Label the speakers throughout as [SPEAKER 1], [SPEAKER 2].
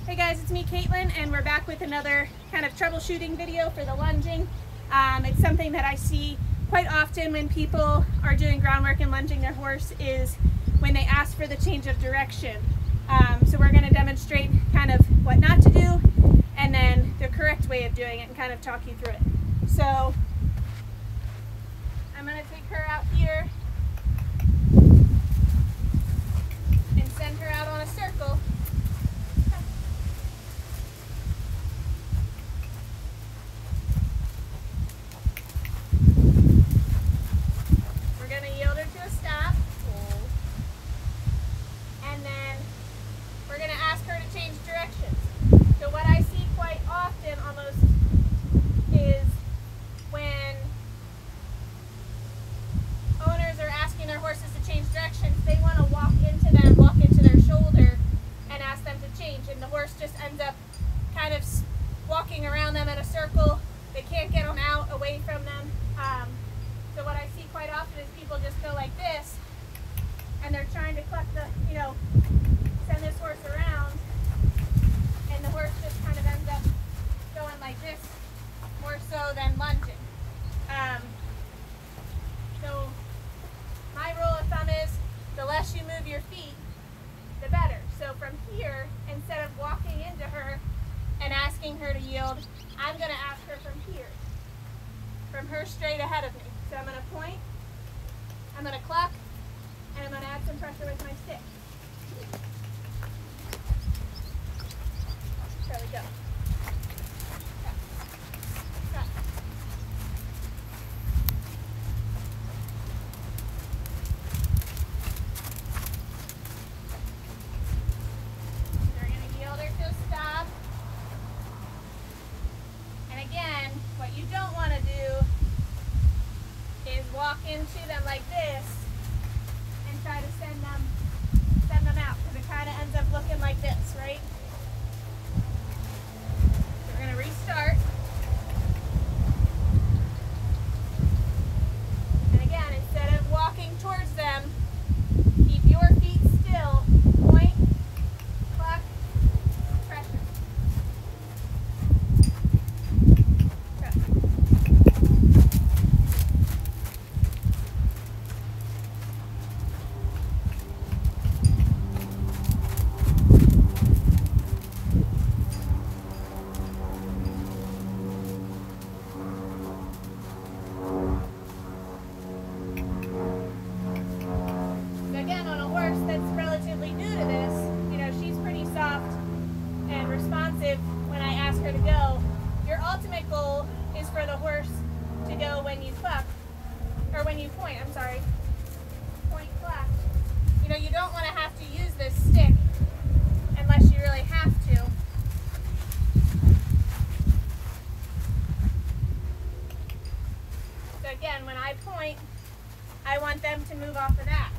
[SPEAKER 1] Hey guys, it's me Caitlin, and we're back with another kind of troubleshooting video for the lunging. It's something that I see quite often when people are doing groundwork and lunging their horse is when they ask for the change of direction. So we're going to demonstrate kind of what not to do and then the correct way of doing it and kind of talk you through it. So I'm going to take her out here and send her out on a circle. We're going to yield her to a stop, and then we're going to ask her to change directions. So what I see quite often almost is when owners are asking their horses to change directions, they want to walk into their shoulder and ask them to change, and the horse just ends up kind of walking around them in a circle. They can't get them out away from them. So what I see quite often is people just go like this, and they're trying to cluck the, send this horse around, and the horse just kind of ends up going like this, more so than lunging. So my rule of thumb is the less you move your feet, the better. So from here, instead of walking into her and asking her to yield, I'm going to ask her from here, from her straight ahead of me. So I'm going to point, I'm going to cluck, and I'm going to add some pressure with my stick. There we go. Cut. Cut. We're going to yield her to a stop. And again, what you don't want to do is walk into them like this and try to send them out, because it kind of ends up looking like this, right? So we're going to restart. And again, instead of walking towards them, keep your feet still. Point, cluck, pressure. That's relatively new to this, she's pretty soft and responsive when I ask her to go. Your ultimate goal is for the horse to go when you cluck, or when you point, I'm sorry. Point, cluck. You don't want to have to use this stick unless you really have to. So again, when I point, I want them to move off of that,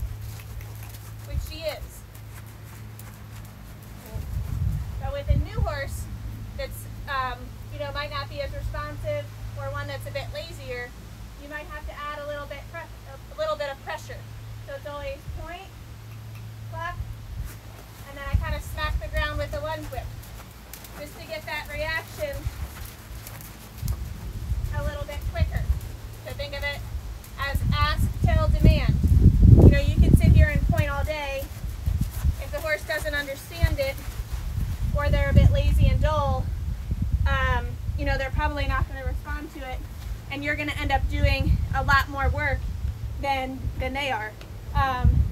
[SPEAKER 1] which she is. But with a new horse that's, might not be as responsive, or one that's a bit lazier, you might have to add a little bit of pressure. So it's always point, cluck, and then I kind of smack the ground with the lunge whip, just to get that reaction a little bit quicker. So think of it as ask, tell, demand. You can sit here and point all day. If the horse doesn't understand it, or they're a bit lazy and dull, they're probably not going to respond to it, and you're going to end up doing a lot more work than they are.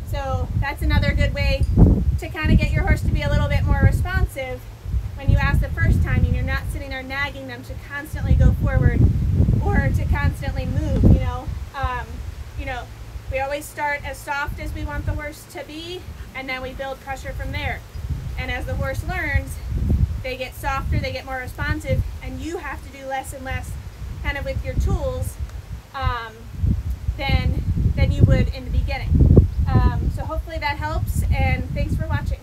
[SPEAKER 1] So that's another good way to kind of get your horse to be a little bit more responsive when you ask the first time, and you're not sitting there nagging them to constantly go forward or to constantly move. We always start as soft as we want the horse to be, and then we build pressure from there. And as the horse learns, they get softer, they get more responsive, and you have to do less and less kind of with your tools than you would in the beginning. So hopefully that helps, and thanks for watching.